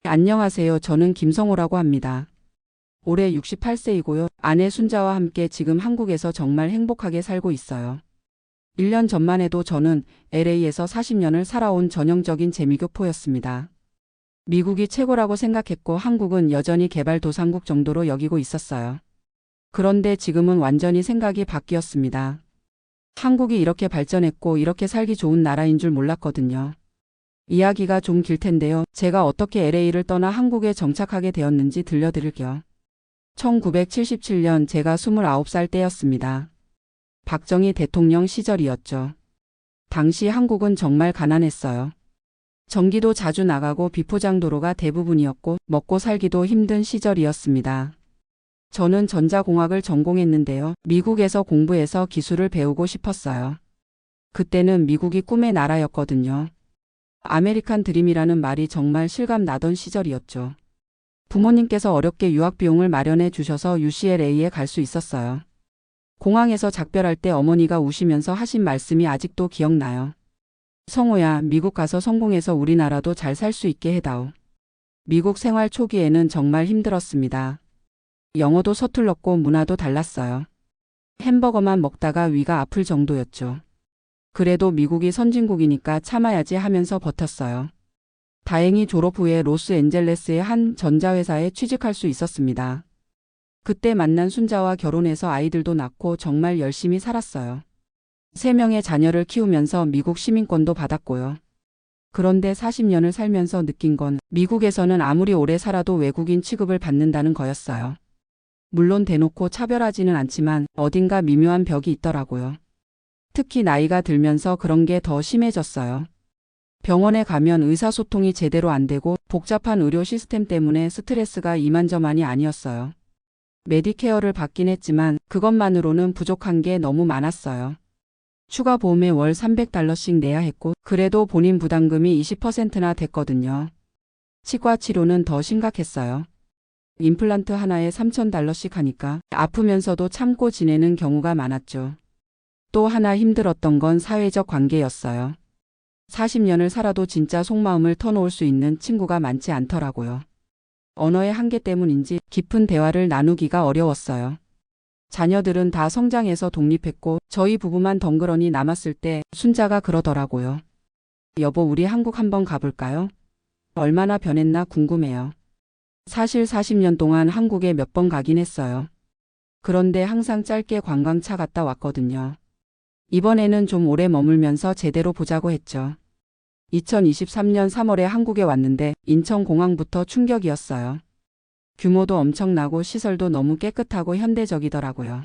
안녕하세요. 저는 김성호라고 합니다. 올해 68세이고요. 아내 순자와 함께 지금 한국에서 정말 행복하게 살고 있어요. 1년 전만 해도 저는 LA에서 40년을 살아온 전형적인 재미교포였습니다. 미국이 최고라고 생각했고 한국은 여전히 개발도상국 정도로 여기고 있었어요. 그런데 지금은 완전히 생각이 바뀌었습니다. 한국이 이렇게 발전했고 이렇게 살기 좋은 나라인 줄 몰랐거든요. 이야기가 좀 길 텐데요. 제가 어떻게 LA를 떠나 한국에 정착하게 되었는지 들려드릴게요. 1977년 제가 29살 때였습니다. 박정희 대통령 시절이었죠. 당시 한국은 정말 가난했어요. 전기도 자주 나가고 비포장도로가 대부분이었고 먹고 살기도 힘든 시절이었습니다. 저는 전자공학을 전공했는데요. 미국에서 공부해서 기술을 배우고 싶었어요. 그때는 미국이 꿈의 나라였거든요. 아메리칸 드림이라는 말이 정말 실감 나던 시절이었죠. 부모님께서 어렵게 유학 비용을 마련해 주셔서 UCLA에 갈 수 있었어요. 공항에서 작별할 때 어머니가 우시면서 하신 말씀이 아직도 기억나요. 성호야, 미국 가서 성공해서 우리나라도 잘 살 수 있게 해다오. 미국 생활 초기에는 정말 힘들었습니다. 영어도 서툴렀고 문화도 달랐어요. 햄버거만 먹다가 위가 아플 정도였죠. 그래도 미국이 선진국이니까 참아야지 하면서 버텼어요. 다행히 졸업 후에 로스앤젤레스의 한 전자회사에 취직할 수 있었습니다. 그때 만난 순자와 결혼해서 아이들도 낳고 정말 열심히 살았어요. 3명의 자녀를 키우면서 미국 시민권도 받았고요. 그런데 40년을 살면서 느낀 건 미국에서는 아무리 오래 살아도 외국인 취급을 받는다는 거였어요. 물론 대놓고 차별하지는 않지만 어딘가 미묘한 벽이 있더라고요. 특히 나이가 들면서 그런 게 더 심해졌어요. 병원에 가면 의사소통이 제대로 안 되고 복잡한 의료 시스템 때문에 스트레스가 이만저만이 아니었어요. 메디케어를 받긴 했지만 그것만으로는 부족한 게 너무 많았어요. 추가 보험에 월 $300씩 내야 했고 그래도 본인 부담금이 20%나 됐거든요. 치과 치료는 더 심각했어요. 임플란트 하나에 $3,000씩 하니까 아프면서도 참고 지내는 경우가 많았죠. 또 하나 힘들었던 건 사회적 관계였어요. 40년을 살아도 진짜 속마음을 터놓을 수 있는 친구가 많지 않더라고요. 언어의 한계 때문인지 깊은 대화를 나누기가 어려웠어요. 자녀들은 다 성장해서 독립했고 저희 부부만 덩그러니 남았을 때 순자가 그러더라고요. 여보, 우리 한국 한번 가볼까요? 얼마나 변했나 궁금해요. 사실 40년 동안 한국에 몇 번 가긴 했어요. 그런데 항상 짧게 관광차 갔다 왔거든요. 이번에는 좀 오래 머물면서 제대로 보자고 했죠. 2023년 3월에 한국에 왔는데 인천공항부터 충격이었어요. 규모도 엄청나고 시설도 너무 깨끗하고 현대적이더라고요.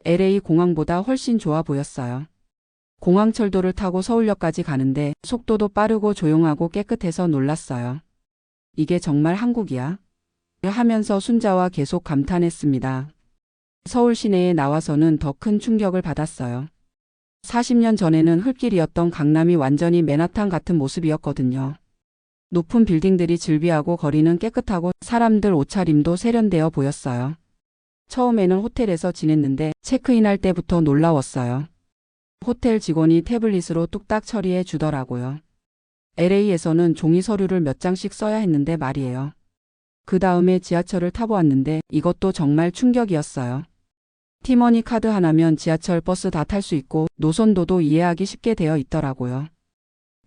LA 공항보다 훨씬 좋아 보였어요. 공항철도를 타고 서울역까지 가는데 속도도 빠르고 조용하고 깨끗해서 놀랐어요. 이게 정말 한국이야? 하면서 순자와 계속 감탄했습니다. 서울 시내에 나와서는 더 큰 충격을 받았어요. 40년 전에는 흙길이었던 강남이 완전히 맨하탄 같은 모습이었거든요. 높은 빌딩들이 즐비하고 거리는 깨끗하고 사람들 옷차림도 세련되어 보였어요. 처음에는 호텔에서 지냈는데 체크인할 때부터 놀라웠어요. 호텔 직원이 태블릿으로 뚝딱 처리해 주더라고요. LA에서는 종이 서류를 몇 장씩 써야 했는데 말이에요. 그 다음에 지하철을 타보았는데 이것도 정말 충격이었어요. 티머니 카드 하나면 지하철 버스 다 탈 수 있고 노선도도 이해하기 쉽게 되어 있더라고요.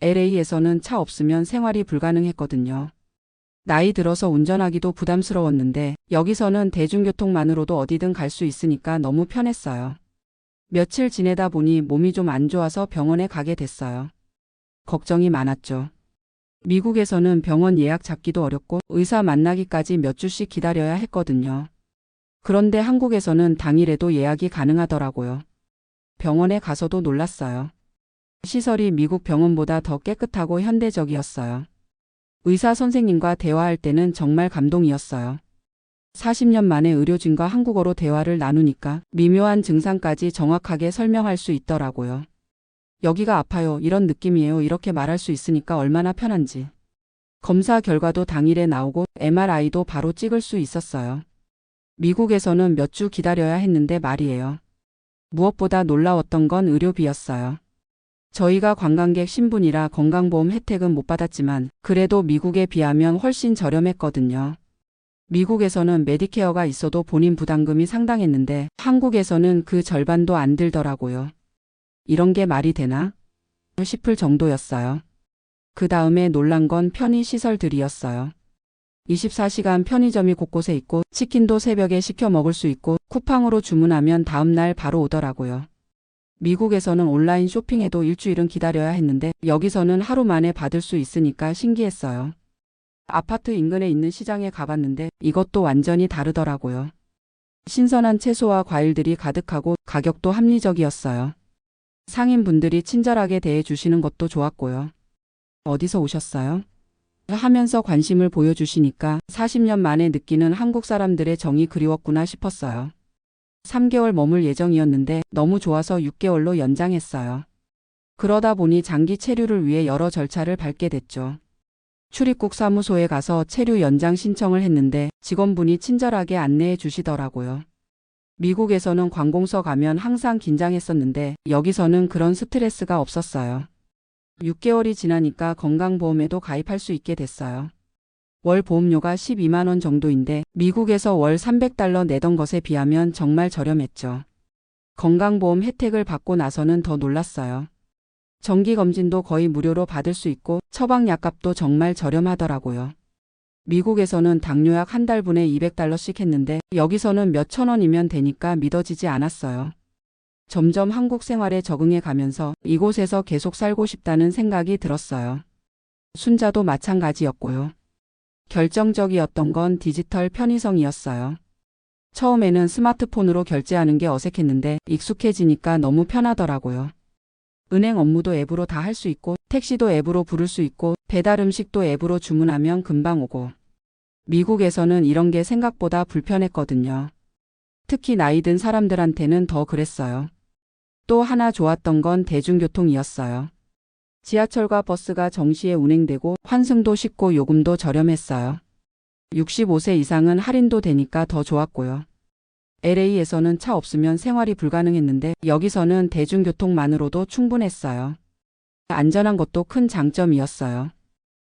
LA에서는 차 없으면 생활이 불가능했거든요. 나이 들어서 운전하기도 부담스러웠는데 여기서는 대중교통만으로도 어디든 갈 수 있으니까 너무 편했어요. 며칠 지내다 보니 몸이 좀 안 좋아서 병원에 가게 됐어요. 걱정이 많았죠. 미국에서는 병원 예약 잡기도 어렵고 의사 만나기까지 몇 주씩 기다려야 했거든요. 그런데 한국에서는 당일에도 예약이 가능하더라고요. 병원에 가서도 놀랐어요. 시설이 미국 병원보다 더 깨끗하고 현대적이었어요. 의사 선생님과 대화할 때는 정말 감동이었어요. 40년 만에 의료진과 한국어로 대화를 나누니까 미묘한 증상까지 정확하게 설명할 수 있더라고요. 여기가 아파요, 이런 느낌이에요, 이렇게 말할 수 있으니까 얼마나 편한지. 검사 결과도 당일에 나오고 MRI도 바로 찍을 수 있었어요. 미국에서는 몇 주 기다려야 했는데 말이에요. 무엇보다 놀라웠던 건 의료비였어요. 저희가 관광객 신분이라 건강보험 혜택은 못 받았지만 그래도 미국에 비하면 훨씬 저렴했거든요. 미국에서는 메디케어가 있어도 본인 부담금이 상당했는데 한국에서는 그 절반도 안 들더라고요. 이런 게 말이 되나? 싶을 정도였어요. 그 다음에 놀란 건 편의시설들이었어요. 24시간 편의점이 곳곳에 있고 치킨도 새벽에 시켜 먹을 수 있고 쿠팡으로 주문하면 다음날 바로 오더라고요. 미국에서는 온라인 쇼핑해도 일주일은 기다려야 했는데 여기서는 하루 만에 받을 수 있으니까 신기했어요. 아파트 인근에 있는 시장에 가봤는데 이것도 완전히 다르더라고요. 신선한 채소와 과일들이 가득하고 가격도 합리적이었어요. 상인분들이 친절하게 대해주시는 것도 좋았고요. 어디서 오셨어요? 하면서 관심을 보여주시니까 40년 만에 느끼는 한국 사람들의 정이 그리웠구나 싶었어요. 3개월 머물 예정이었는데 너무 좋아서 6개월로 연장했어요. 그러다 보니 장기 체류를 위해 여러 절차를 밟게 됐죠. 출입국 사무소에 가서 체류 연장 신청을 했는데 직원분이 친절하게 안내해 주시더라고요. 미국에서는 관공서 가면 항상 긴장했었는데 여기서는 그런 스트레스가 없었어요. 6개월이 지나니까 건강보험에도 가입할 수 있게 됐어요. 월 보험료가 12만 원 정도인데 미국에서 월 $300 내던 것에 비하면 정말 저렴했죠. 건강보험 혜택을 받고 나서는 더 놀랐어요. 정기검진도 거의 무료로 받을 수 있고 처방약값도 정말 저렴하더라고요. 미국에서는 당뇨약 한 달분에 $200씩 했는데 여기서는 몇천 원이면 되니까 믿어지지 않았어요. 점점 한국 생활에 적응해 가면서 이곳에서 계속 살고 싶다는 생각이 들었어요. 순자도 마찬가지였고요. 결정적이었던 건 디지털 편의성이었어요. 처음에는 스마트폰으로 결제하는 게 어색했는데 익숙해지니까 너무 편하더라고요. 은행 업무도 앱으로 다 할 수 있고 택시도 앱으로 부를 수 있고 배달 음식도 앱으로 주문하면 금방 오고. 미국에서는 이런 게 생각보다 불편했거든요. 특히 나이 든 사람들한테는 더 그랬어요. 또 하나 좋았던 건 대중교통이었어요. 지하철과 버스가 정시에 운행되고 환승도 쉽고 요금도 저렴했어요. 65세 이상은 할인도 되니까 더 좋았고요. LA에서는 차 없으면 생활이 불가능했는데 여기서는 대중교통만으로도 충분했어요. 안전한 것도 큰 장점이었어요.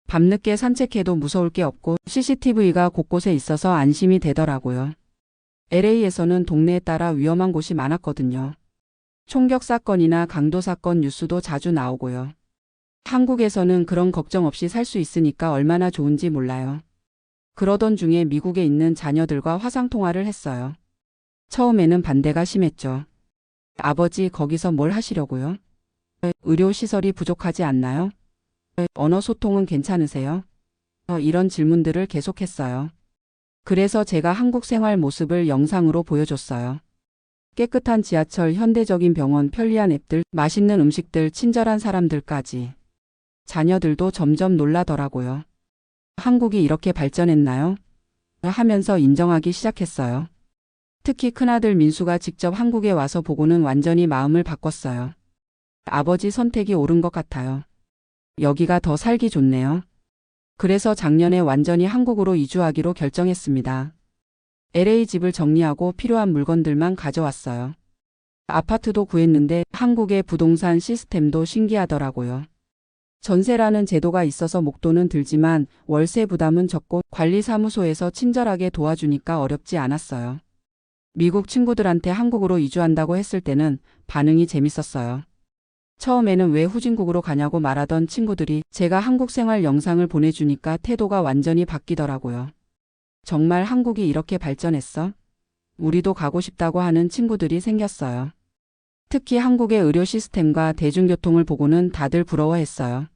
밤늦게 산책해도 무서울 게 없고 CCTV가 곳곳에 있어서 안심이 되더라고요. LA에서는 동네에 따라 위험한 곳이 많았거든요. 총격 사건이나 강도 사건 뉴스도 자주 나오고요. 한국에서는 그런 걱정 없이 살 수 있으니까 얼마나 좋은지 몰라요. 그러던 중에 미국에 있는 자녀들과 화상통화를 했어요. 처음에는 반대가 심했죠. 아버지, 거기서 뭘 하시려고요? 의료시설이 부족하지 않나요? 언어 소통은 괜찮으세요? 이런 질문들을 계속했어요. 그래서 제가 한국 생활 모습을 영상으로 보여줬어요. 깨끗한 지하철, 현대적인 병원, 편리한 앱들, 맛있는 음식들, 친절한 사람들까지. 자녀들도 점점 놀라더라고요. 한국이 이렇게 발전했나요? 하면서 인정하기 시작했어요. 특히 큰아들 민수가 직접 한국에 와서 보고는 완전히 마음을 바꿨어요. 아버지 선택이 옳은 것 같아요. 여기가 더 살기 좋네요. 그래서 작년에 완전히 한국으로 이주하기로 결정했습니다. LA 집을 정리하고 필요한 물건들만 가져왔어요. 아파트도 구했는데 한국의 부동산 시스템도 신기하더라고요. 전세라는 제도가 있어서 목돈은 들지만 월세 부담은 적고 관리사무소에서 친절하게 도와주니까 어렵지 않았어요. 미국 친구들한테 한국으로 이주한다고 했을 때는 반응이 재밌었어요. 처음에는 왜 후진국으로 가냐고 말하던 친구들이 제가 한국 생활 영상을 보내주니까 태도가 완전히 바뀌더라고요. 정말 한국이 이렇게 발전했어? 우리도 가고 싶다고 하는 친구들이 생겼어요. 특히 한국의 의료 시스템과 대중교통을 보고는 다들 부러워했어요.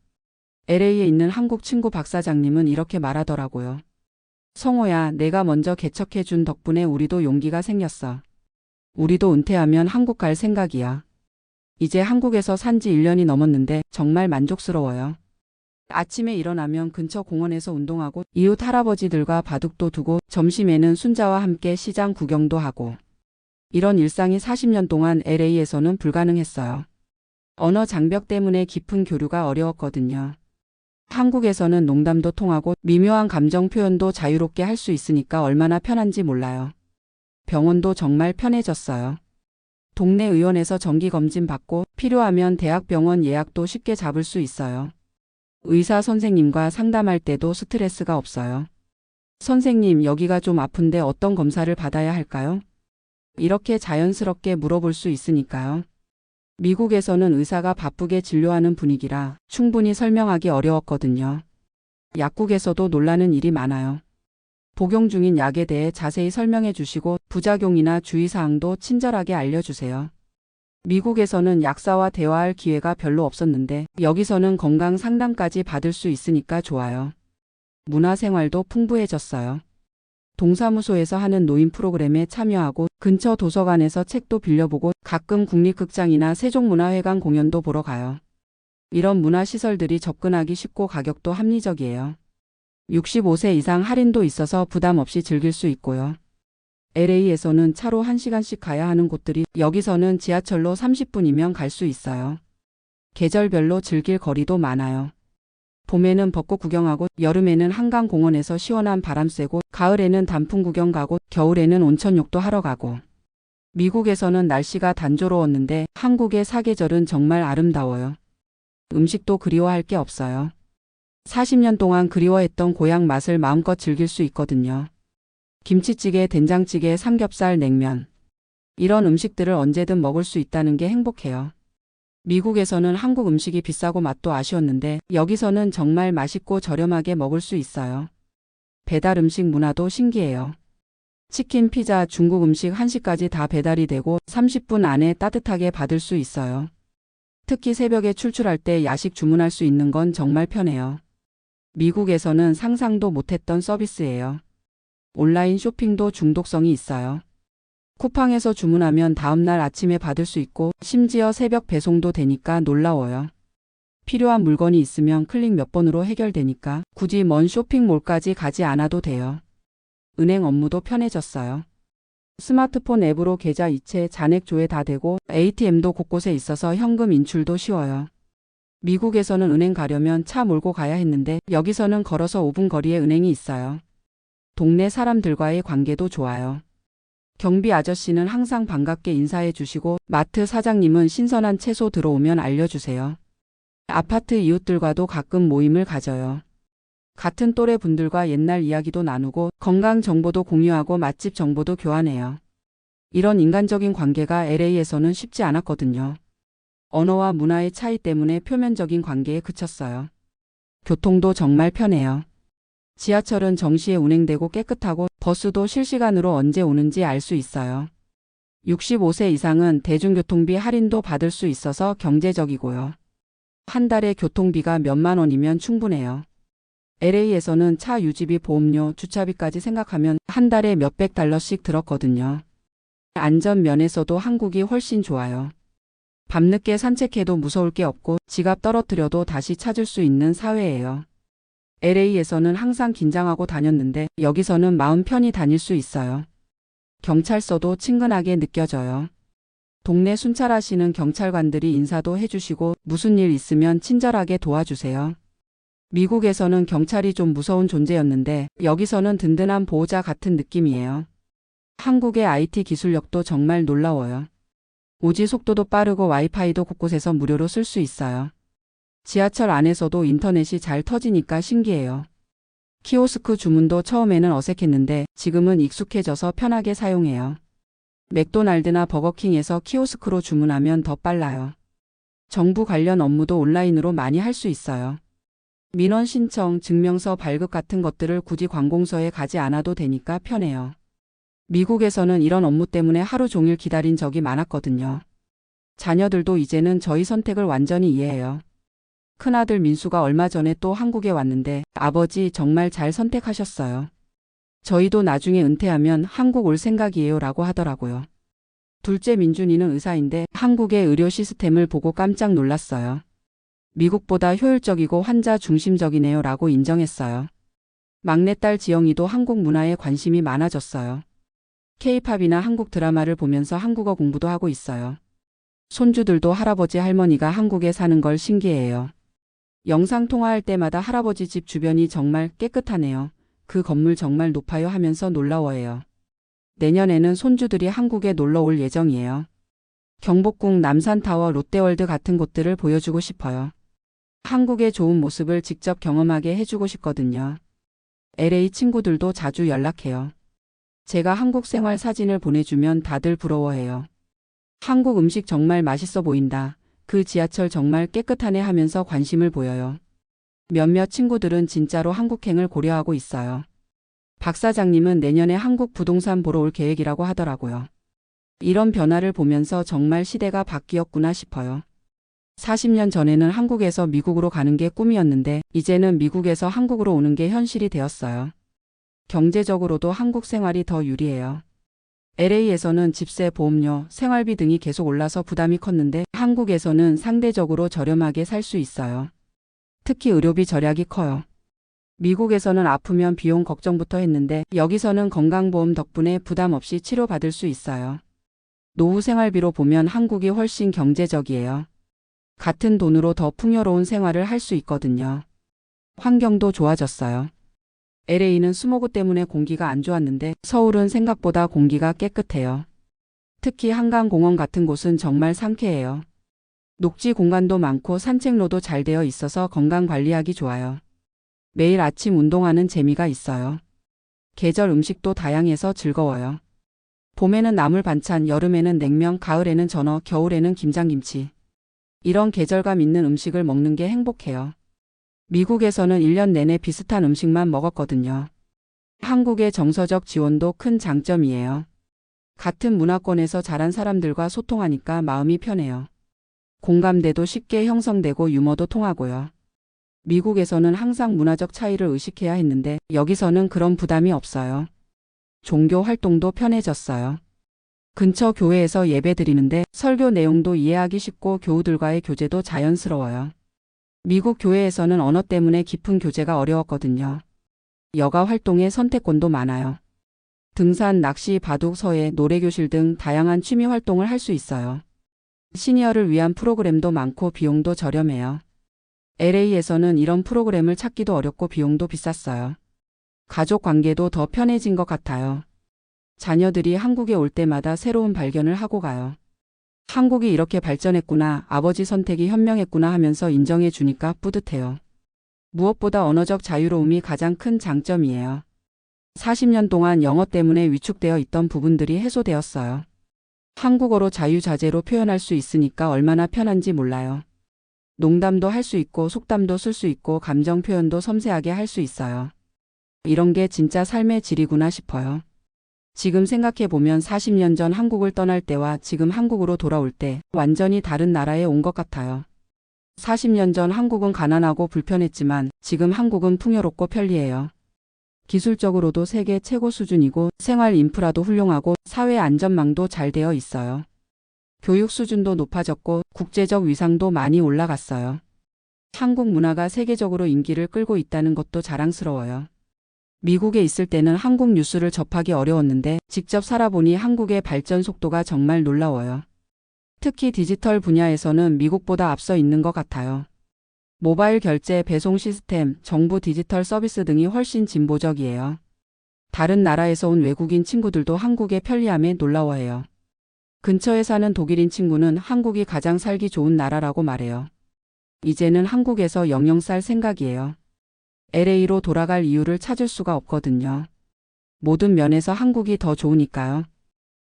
LA에 있는 한국 친구 박 사장님은 이렇게 말하더라고요. 성호야, 내가 먼저 개척해준 덕분에 우리도 용기가 생겼어. 우리도 은퇴하면 한국 갈 생각이야. 이제 한국에서 산지 1년이 넘었는데 정말 만족스러워요. 아침에 일어나면 근처 공원에서 운동하고 이웃 할아버지들과 바둑도 두고 점심에는 순자와 함께 시장 구경도 하고. 이런 일상이 40년 동안 LA에서는 불가능했어요. 언어 장벽 때문에 깊은 교류가 어려웠거든요. 한국에서는 농담도 통하고 미묘한 감정 표현도 자유롭게 할 수 있으니까 얼마나 편한지 몰라요. 병원도 정말 편해졌어요. 동네 의원에서 정기검진 받고 필요하면 대학병원 예약도 쉽게 잡을 수 있어요. 의사 선생님과 상담할 때도 스트레스가 없어요. 선생님, 여기가 좀 아픈데 어떤 검사를 받아야 할까요? 이렇게 자연스럽게 물어볼 수 있으니까요. 미국에서는 의사가 바쁘게 진료하는 분위기라 충분히 설명하기 어려웠거든요. 약국에서도 놀라는 일이 많아요. 복용 중인 약에 대해 자세히 설명해 주시고 부작용이나 주의사항도 친절하게 알려주세요. 미국에서는 약사와 대화할 기회가 별로 없었는데 여기서는 건강 상담까지 받을 수 있으니까 좋아요. 문화생활도 풍부해졌어요. 동사무소에서 하는 노인 프로그램에 참여하고 근처 도서관에서 책도 빌려보고 가끔 국립극장이나 세종문화회관 공연도 보러 가요. 이런 문화시설들이 접근하기 쉽고 가격도 합리적이에요. 65세 이상 할인도 있어서 부담 없이 즐길 수 있고요. LA에서는 차로 1시간씩 가야 하는 곳들이 여기서는 지하철로 30분이면 갈 수 있어요. 계절별로 즐길 거리도 많아요. 봄에는 벚꽃 구경하고 여름에는 한강공원에서 시원한 바람 쐬고 가을에는 단풍 구경 가고 겨울에는 온천욕도 하러 가고. 미국에서는 날씨가 단조로웠는데 한국의 사계절은 정말 아름다워요. 음식도 그리워할 게 없어요. 40년 동안 그리워했던 고향 맛을 마음껏 즐길 수 있거든요. 김치찌개, 된장찌개, 삼겹살, 냉면. 이런 음식들을 언제든 먹을 수 있다는 게 행복해요. 미국에서는 한국 음식이 비싸고 맛도 아쉬웠는데 여기서는 정말 맛있고 저렴하게 먹을 수 있어요. 배달 음식 문화도 신기해요. 치킨, 피자, 중국 음식, 한식까지 다 배달이 되고 30분 안에 따뜻하게 받을 수 있어요. 특히 새벽에 출출할 때 야식 주문할 수 있는 건 정말 편해요. 미국에서는 상상도 못했던 서비스예요. 온라인 쇼핑도 중독성이 있어요. 쿠팡에서 주문하면 다음날 아침에 받을 수 있고 심지어 새벽 배송도 되니까 놀라워요. 필요한 물건이 있으면 클릭 몇 번으로 해결되니까 굳이 먼 쇼핑몰까지 가지 않아도 돼요. 은행 업무도 편해졌어요. 스마트폰 앱으로 계좌 이체, 잔액 조회 다 되고 ATM도 곳곳에 있어서 현금 인출도 쉬워요. 미국에서는 은행 가려면 차 몰고 가야 했는데 여기서는 걸어서 5분 거리에 은행이 있어요. 동네 사람들과의 관계도 좋아요. 경비 아저씨는 항상 반갑게 인사해 주시고 마트 사장님은 신선한 채소 들어오면 알려주세요. 아파트 이웃들과도 가끔 모임을 가져요. 같은 또래 분들과 옛날 이야기도 나누고 건강 정보도 공유하고 맛집 정보도 교환해요. 이런 인간적인 관계가 LA에서는 쉽지 않았거든요. 언어와 문화의 차이 때문에 표면적인 관계에 그쳤어요. 교통도 정말 편해요. 지하철은 정시에 운행되고 깨끗하고 버스도 실시간으로 언제 오는지 알 수 있어요. 65세 이상은 대중교통비 할인도 받을 수 있어서 경제적이고요. 한 달에 교통비가 몇만 원이면 충분해요. LA에서는 차 유지비, 보험료, 주차비까지 생각하면 한 달에 몇백 달러씩 들었거든요. 안전 면에서도 한국이 훨씬 좋아요. 밤늦게 산책해도 무서울 게 없고 지갑 떨어뜨려도 다시 찾을 수 있는 사회예요. LA에서는 항상 긴장하고 다녔는데 여기서는 마음 편히 다닐 수 있어요. 경찰서도 친근하게 느껴져요. 동네 순찰하시는 경찰관들이 인사도 해주시고 무슨 일 있으면 친절하게 도와주세요. 미국에서는 경찰이 좀 무서운 존재였는데 여기서는 든든한 보호자 같은 느낌이에요. 한국의 IT 기술력도 정말 놀라워요. 오지 속도도 빠르고 와이파이도 곳곳에서 무료로 쓸 수 있어요. 지하철 안에서도 인터넷이 잘 터지니까 신기해요. 키오스크 주문도 처음에는 어색했는데 지금은 익숙해져서 편하게 사용해요. 맥도날드나 버거킹에서 키오스크로 주문하면 더 빨라요. 정부 관련 업무도 온라인으로 많이 할 수 있어요. 민원 신청, 증명서 발급 같은 것들을 굳이 관공서에 가지 않아도 되니까 편해요. 미국에서는 이런 업무 때문에 하루 종일 기다린 적이 많았거든요. 자녀들도 이제는 저희 선택을 완전히 이해해요. 큰아들 민수가 얼마 전에 또 한국에 왔는데 아버지 정말 잘 선택하셨어요. 저희도 나중에 은퇴하면 한국 올 생각이에요 라고 하더라고요. 둘째 민준이는 의사인데 한국의 의료 시스템을 보고 깜짝 놀랐어요. 미국보다 효율적이고 환자 중심적이네요 라고 인정했어요. 막내딸 지영이도 한국 문화에 관심이 많아졌어요. K-팝이나 한국 드라마를 보면서 한국어 공부도 하고 있어요. 손주들도 할아버지 할머니가 한국에 사는 걸 신기해해요. 영상 통화할 때마다 할아버지 집 주변이 정말 깨끗하네요. 그 건물 정말 높아요 하면서 놀라워해요. 내년에는 손주들이 한국에 놀러 올 예정이에요. 경복궁, 남산타워, 롯데월드 같은 곳들을 보여주고 싶어요. 한국의 좋은 모습을 직접 경험하게 해주고 싶거든요. LA 친구들도 자주 연락해요. 제가 한국 생활 사진을 보내주면 다들 부러워해요. 한국 음식 정말 맛있어 보인다. 그 지하철 정말 깨끗하네 하면서 관심을 보여요. 몇몇 친구들은 진짜로 한국행을 고려하고 있어요. 박 사장님은 내년에 한국 부동산 보러 올 계획이라고 하더라고요. 이런 변화를 보면서 정말 시대가 바뀌었구나 싶어요. 40년 전에는 한국에서 미국으로 가는 게 꿈이었는데 이제는 미국에서 한국으로 오는 게 현실이 되었어요. 경제적으로도 한국 생활이 더 유리해요. LA에서는 집세, 보험료, 생활비 등이 계속 올라서 부담이 컸는데 한국에서는 상대적으로 저렴하게 살 수 있어요. 특히 의료비 절약이 커요. 미국에서는 아프면 비용 걱정부터 했는데 여기서는 건강보험 덕분에 부담 없이 치료받을 수 있어요. 노후 생활비로 보면 한국이 훨씬 경제적이에요. 같은 돈으로 더 풍요로운 생활을 할 수 있거든요. 환경도 좋아졌어요. LA는 스모그 때문에 공기가 안 좋았는데 서울은 생각보다 공기가 깨끗해요. 특히 한강공원 같은 곳은 정말 상쾌해요. 녹지 공간도 많고 산책로도 잘 되어 있어서 건강 관리하기 좋아요. 매일 아침 운동하는 재미가 있어요. 계절 음식도 다양해서 즐거워요. 봄에는 나물 반찬, 여름에는 냉면, 가을에는 전어, 겨울에는 김장김치. 이런 계절감 있는 음식을 먹는 게 행복해요. 미국에서는 1년 내내 비슷한 음식만 먹었거든요. 한국의 정서적 지원도 큰 장점이에요. 같은 문화권에서 자란 사람들과 소통하니까 마음이 편해요. 공감대도 쉽게 형성되고 유머도 통하고요. 미국에서는 항상 문화적 차이를 의식해야 했는데 여기서는 그런 부담이 없어요. 종교 활동도 편해졌어요. 근처 교회에서 예배 드리는데 설교 내용도 이해하기 쉽고 교우들과의 교제도 자연스러워요. 미국 교회에서는 언어 때문에 깊은 교제가 어려웠거든요. 여가 활동의 선택권도 많아요. 등산, 낚시, 바둑, 서예, 노래교실 등 다양한 취미 활동을 할 수 있어요. 시니어를 위한 프로그램도 많고 비용도 저렴해요. LA에서는 이런 프로그램을 찾기도 어렵고 비용도 비쌌어요. 가족 관계도 더 편해진 것 같아요. 자녀들이 한국에 올 때마다 새로운 발견을 하고 가요. 한국이 이렇게 발전했구나, 아버지 선택이 현명했구나 하면서 인정해 주니까 뿌듯해요. 무엇보다 언어적 자유로움이 가장 큰 장점이에요. 40년 동안 영어 때문에 위축되어 있던 부분들이 해소되었어요. 한국어로 자유자재로 표현할 수 있으니까 얼마나 편한지 몰라요. 농담도 할 수 있고 속담도 쓸 수 있고 감정 표현도 섬세하게 할 수 있어요. 이런 게 진짜 삶의 질이구나 싶어요. 지금 생각해보면 40년 전 한국을 떠날 때와 지금 한국으로 돌아올 때 완전히 다른 나라에 온 것 같아요. 40년 전 한국은 가난하고 불편했지만 지금 한국은 풍요롭고 편리해요. 기술적으로도 세계 최고 수준이고 생활 인프라도 훌륭하고 사회 안전망도 잘 되어 있어요. 교육 수준도 높아졌고 국제적 위상도 많이 올라갔어요. 한국 문화가 세계적으로 인기를 끌고 있다는 것도 자랑스러워요. 미국에 있을 때는 한국 뉴스를 접하기 어려웠는데 직접 살아보니 한국의 발전 속도가 정말 놀라워요. 특히 디지털 분야에서는 미국보다 앞서 있는 것 같아요. 모바일 결제, 배송 시스템, 정부 디지털 서비스 등이 훨씬 진보적이에요. 다른 나라에서 온 외국인 친구들도 한국의 편리함에 놀라워해요. 근처에 사는 독일인 친구는 한국이 가장 살기 좋은 나라라고 말해요. 이제는 한국에서 영영 살 생각이에요. LA로 돌아갈 이유를 찾을 수가 없거든요. 모든 면에서 한국이 더 좋으니까요.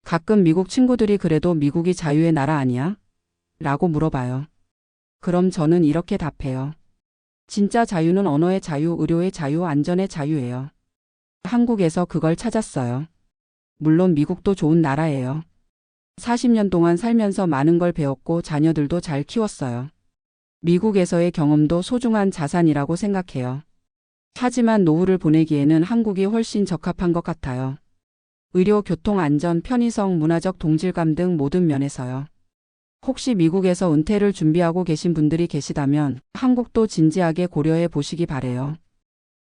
가끔 미국 친구들이 그래도 미국이 자유의 나라 아니야? 라고 물어봐요. 그럼 저는 이렇게 답해요. 진짜 자유는 언어의 자유, 의료의 자유, 안전의 자유예요. 한국에서 그걸 찾았어요. 물론 미국도 좋은 나라예요. 40년 동안 살면서 많은 걸 배웠고 자녀들도 잘 키웠어요. 미국에서의 경험도 소중한 자산이라고 생각해요. 하지만 노후를 보내기에는 한국이 훨씬 적합한 것 같아요. 의료, 교통, 안전, 편의성, 문화적 동질감 등 모든 면에서요. 혹시 미국에서 은퇴를 준비하고 계신 분들이 계시다면 한국도 진지하게 고려해 보시기 바래요.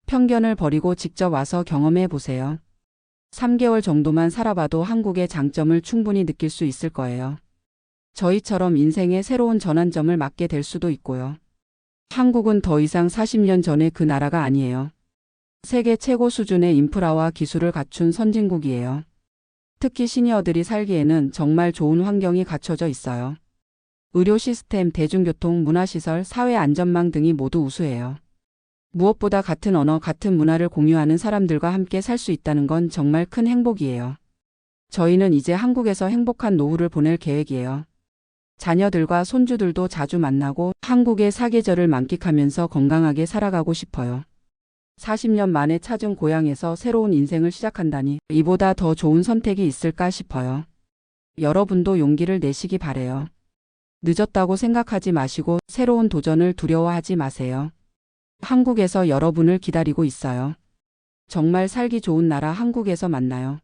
편견을 버리고 직접 와서 경험해 보세요. 3개월 정도만 살아봐도 한국의 장점을 충분히 느낄 수 있을 거예요. 저희처럼 인생의 새로운 전환점을 맞게 될 수도 있고요. 한국은 더 이상 40년 전의 그 나라가 아니에요. 세계 최고 수준의 인프라와 기술을 갖춘 선진국이에요. 특히 시니어들이 살기에는 정말 좋은 환경이 갖춰져 있어요. 의료 시스템, 대중교통, 문화시설, 사회 안전망 등이 모두 우수해요. 무엇보다 같은 언어, 같은 문화를 공유하는 사람들과 함께 살 수 있다는 건 정말 큰 행복이에요. 저희는 이제 한국에서 행복한 노후를 보낼 계획이에요. 자녀들과 손주들도 자주 만나고 한국의 사계절을 만끽하면서 건강하게 살아가고 싶어요. 40년 만에 찾은 고향에서 새로운 인생을 시작한다니 이보다 더 좋은 선택이 있을까 싶어요. 여러분도 용기를 내시기 바래요. 늦었다고 생각하지 마시고 새로운 도전을 두려워하지 마세요. 한국에서 여러분을 기다리고 있어요. 정말 살기 좋은 나라 한국에서 만나요.